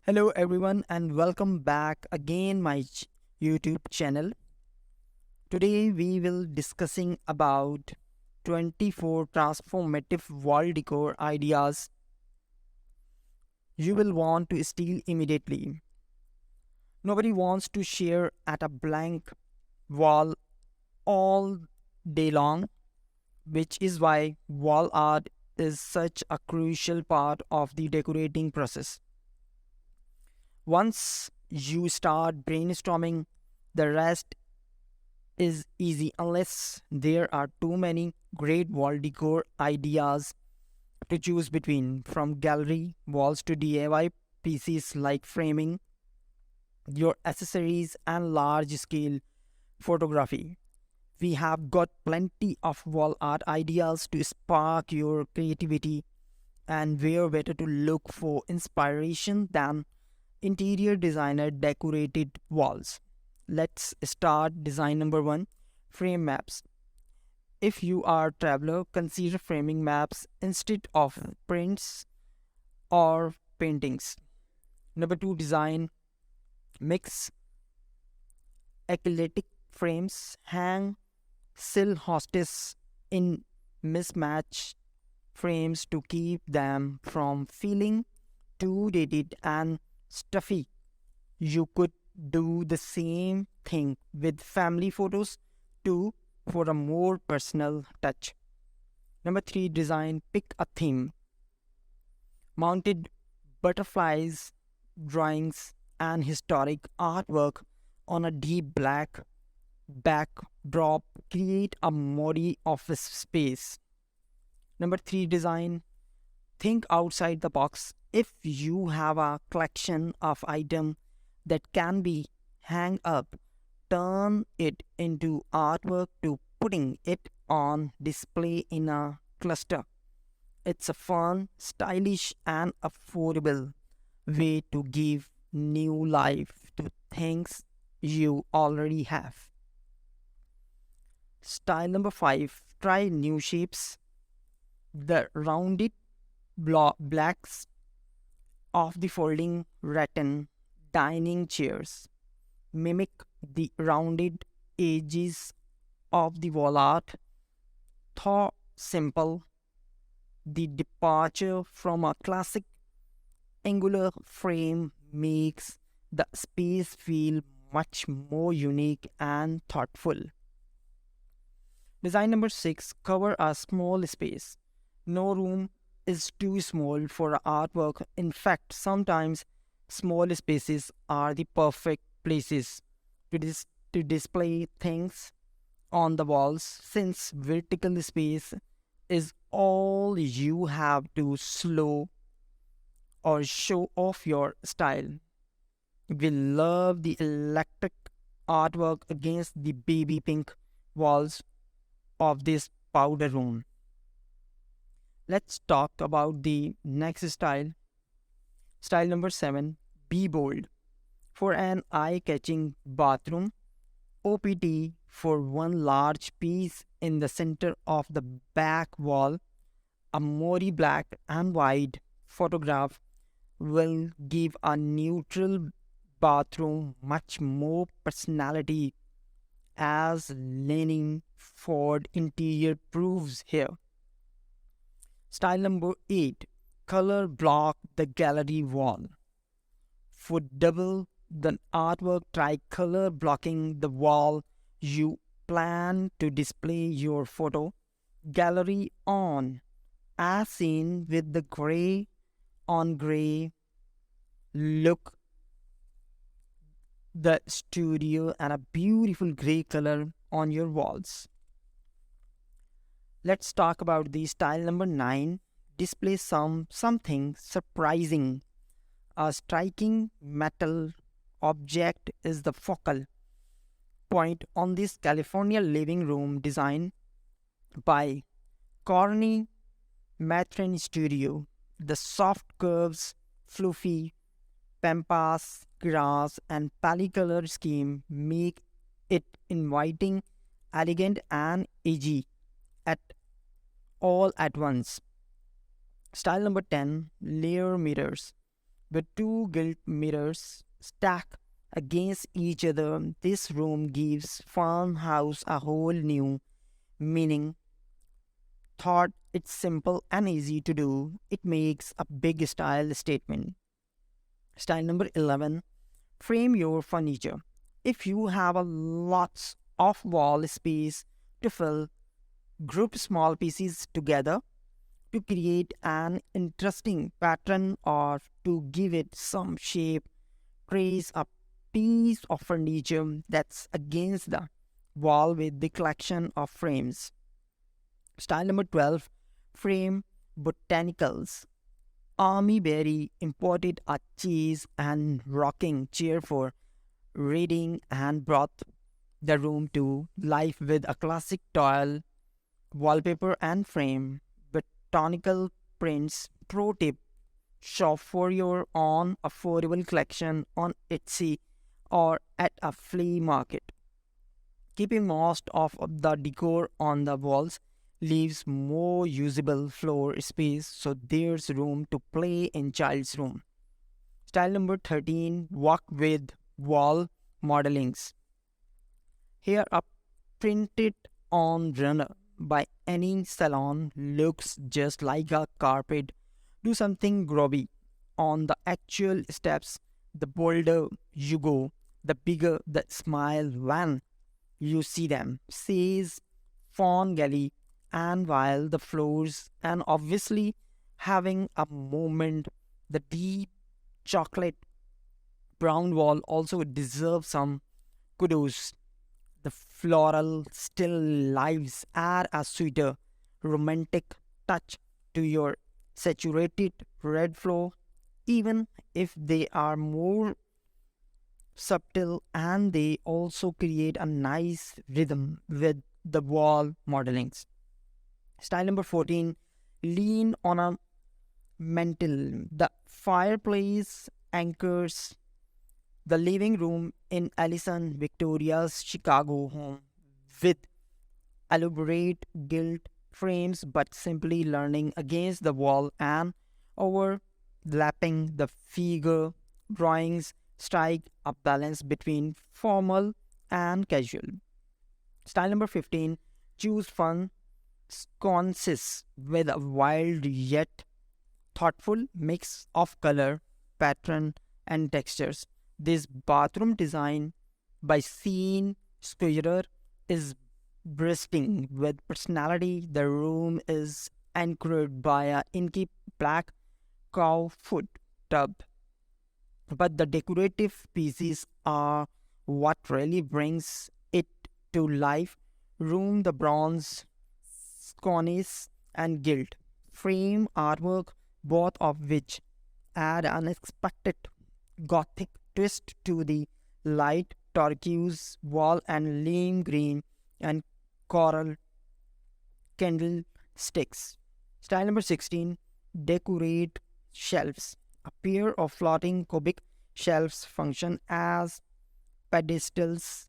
Hello everyone and welcome back again my YouTube channel. Today we will discussing about 24 transformative wall decor ideas you will want to steal immediately. Nobody wants to share at a blank wall all day long, which is why wall art is such a crucial part of the decorating process. Once you start brainstorming, the rest is easy unless there are too many great wall decor ideas to choose between, from gallery walls to DIY pieces like framing, your accessories, and large scale photography. We have got plenty of wall art ideas to spark your creativity, and where better to look for inspiration than interior designer decorated walls. Let's start design number 1, frame maps. If you are a traveler, consider framing maps instead of prints or paintings. Number 2, design mix eclectic frames, hang sill hostess in mismatched frames to keep them from feeling too dated and stuffy. You could do the same thing with family photos too for a more personal touch. Number 3, design pick a theme. Mounted butterflies, drawings, and historic artwork on a deep black backdrop create a moody office space. Number 3, design think outside the box. If you have a collection of items that can be hung up, turn it into artwork to putting it on display in a cluster. It's a fun, stylish, and affordable way to give new life to things you already have. Style number 5, try new shapes. The rounded blacks of the folding rattan dining chairs mimic the rounded edges of the wall art. Though simple, the departure from a classic angular frame makes the space feel much more unique and thoughtful. Design number 6, cover a small space. No room is too small for artwork. In fact, sometimes small spaces are the perfect places to display things on the walls, since vertical space is all you have to slow or show off your style. We love the electric artwork against the baby pink walls of this powder room. Let's talk about the next style. Style number 7, be bold. For an eye catching bathroom, OPT for one large piece in the center of the back wall, a Mori black and white photograph will give a neutral bathroom much more personality, as leaning forward interior proves here. Style number 8, color block the gallery wall. For double the artwork, try color blocking the wall you plan to display your photo gallery on, as seen with the gray on gray look. The studio and a beautiful gray color on your walls. Let's talk about the style number 9, display something surprising. A striking metal object is the focal point on this California living room design by Corny Matron Studio. The soft curves, fluffy pampas, grass, and polycolor scheme make it inviting, elegant, and edgy at all at once. Style number 10, layer mirrors. with two gilt mirrors stacked against each other. This room gives farmhouse a whole new meaning. Thought it's simple and easy to do. It makes a big style statement. Style number 11, frame your furniture. If you have a lots of wall space to fill, group small pieces together to create an interesting pattern or to give it some shape. Trace a piece of furniture that's against the wall with the collection of frames. Style number 12, frame botanicals. Army Berry imported a cheese and rocking chair for reading and brought the room to life with a classic tile, wallpaper, and frame. Botanical prints. Pro tip, shop for your own affordable collection on Etsy or at a flea market. Keeping most of the decor on the walls leaves more usable floor space so there's room to play in child's room. Style number 13, work with wall modelings. Here a printed on runner by any salon looks just like a carpet. Do something grubby on the actual steps. The bolder you go, the bigger the smile when you see them, says Fawn Galley. And while the floors and obviously having a moment, the deep chocolate brown wall also deserves some kudos. The floral still lives add a sweeter, romantic touch to your saturated red floor, even if they are more subtle, and they also create a nice rhythm with the wall modelings. Style number 14, lean on a mantle. The fireplace anchors the living room in Alison Victoria's Chicago home with elaborate gilt frames, but simply leaning against the wall and overlapping the figure drawings strike a balance between formal and casual. Style number 15, choose fun sconces with a wild yet thoughtful mix of color, pattern, and textures. This bathroom design by Scene Squarer is bursting with personality. The room is anchored by a inky black cow foot tub, but the decorative pieces are what really brings it to life. Room the bronze, sconces, and gilt frame artwork, both of which add an unexpected gothic twist to the light turquoise wall and lime green and coral candlesticks. Style number 16, decorate shelves. A pair of floating cubic shelves function as pedestals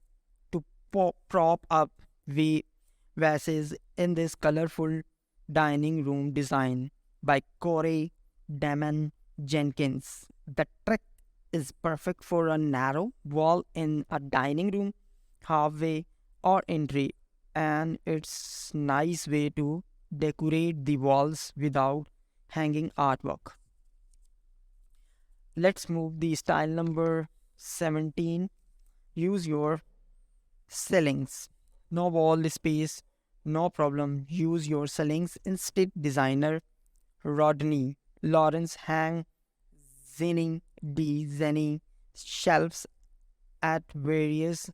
to prop up vases in this colorful dining room design by Corey Damon Jenkins. The trick is perfect for a narrow wall in a dining room, halfway or entry, and it's nice way to decorate the walls without hanging artwork. Let's move the style number 17. Use your ceilings. No wall space, no problem. Use your ceilings. Instead, designer Rodney Lawrence hang Zenny shelves at various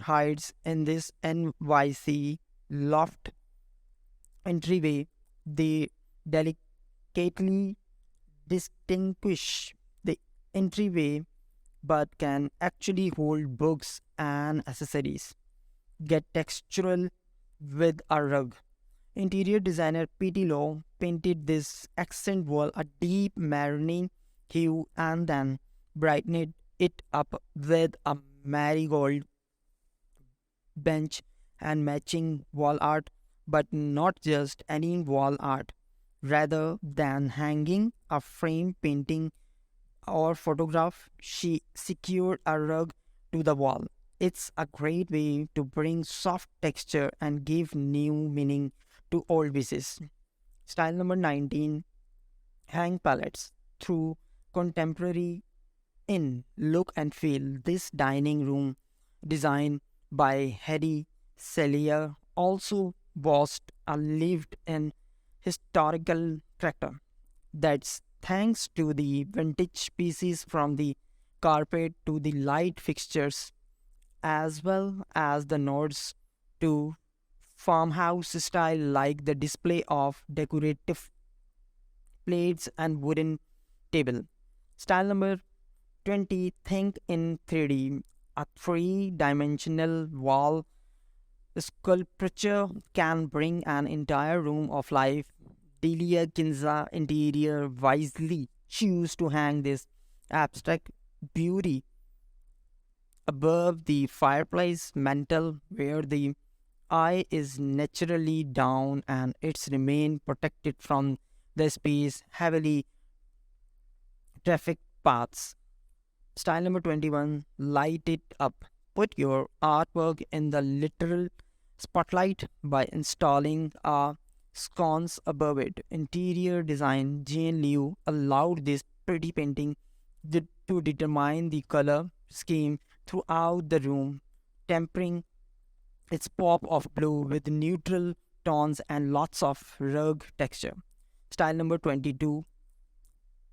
heights in this NYC loft entryway. They delicately distinguish the entryway but can actually hold books and accessories. Get textural with a rug. Interior designer P.T. Lowe painted this accent wall a deep maroon hue and then brightened it up with a marigold bench and matching wall art, but not just any wall art. Rather than hanging a frame painting or photograph, she secured a rug to the wall. It's a great way to bring soft texture and give new meaning to old pieces. Style number 19, hang palettes. Through contemporary in look and feel, this dining room design by Hedy Celia also boasts a lived in historical character. That's thanks to the vintage pieces from the carpet to the light fixtures, as well as the nods to farmhouse style like the display of decorative plates and wooden table. Style number 20, think in 3D. A three-dimensional wall sculpture can bring an entire room of life. Delia Kinza Interior wisely choose to hang this abstract beauty above the fireplace mantel where the eye is naturally down and it's remain protected from the space heavily trafficked paths. Style number 21, light it up. Put your artwork in the literal spotlight by installing a sconce above it. Interior design Jane Liu allowed this pretty painting to determine the color scheme throughout the room, tempering its pop of blue with neutral tones and lots of rug texture. Style number 22,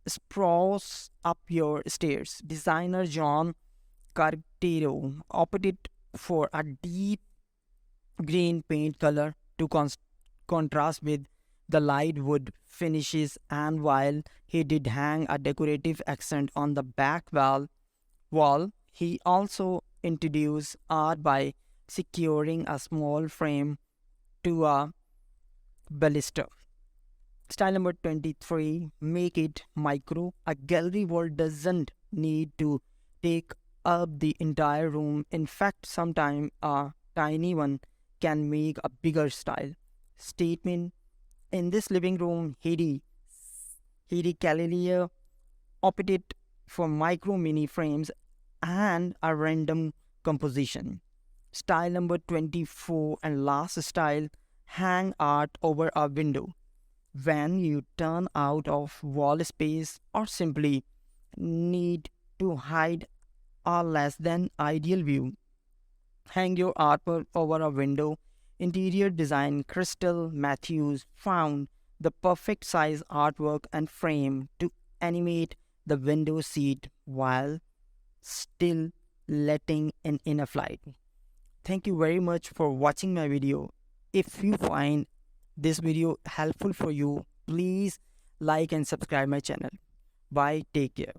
spruce up your stairs. Designer John Cartero opted for a deep green paint color to contrast with the light wood finishes, and while he did hang a decorative accent on the back wall, he also introduced art by securing a small frame to a baluster. Style number 23, make it micro. A gallery wall doesn't need to take up the entire room. In fact, sometimes a tiny one can make a bigger style statement. In this living room, Hedy Calilia opted for micro mini frames and a random composition. Style number 24 and last style, hang art over a window. When you turn out of wall space or simply need to hide a less than ideal view, hang your artwork over a window. Interior design Crystal Matthews found the perfect size artwork and frame to animate the window seat while still letting in enough light. Thank you very much for watching my video. If you find this video helpful for you, please like and subscribe my channel. Bye, take care.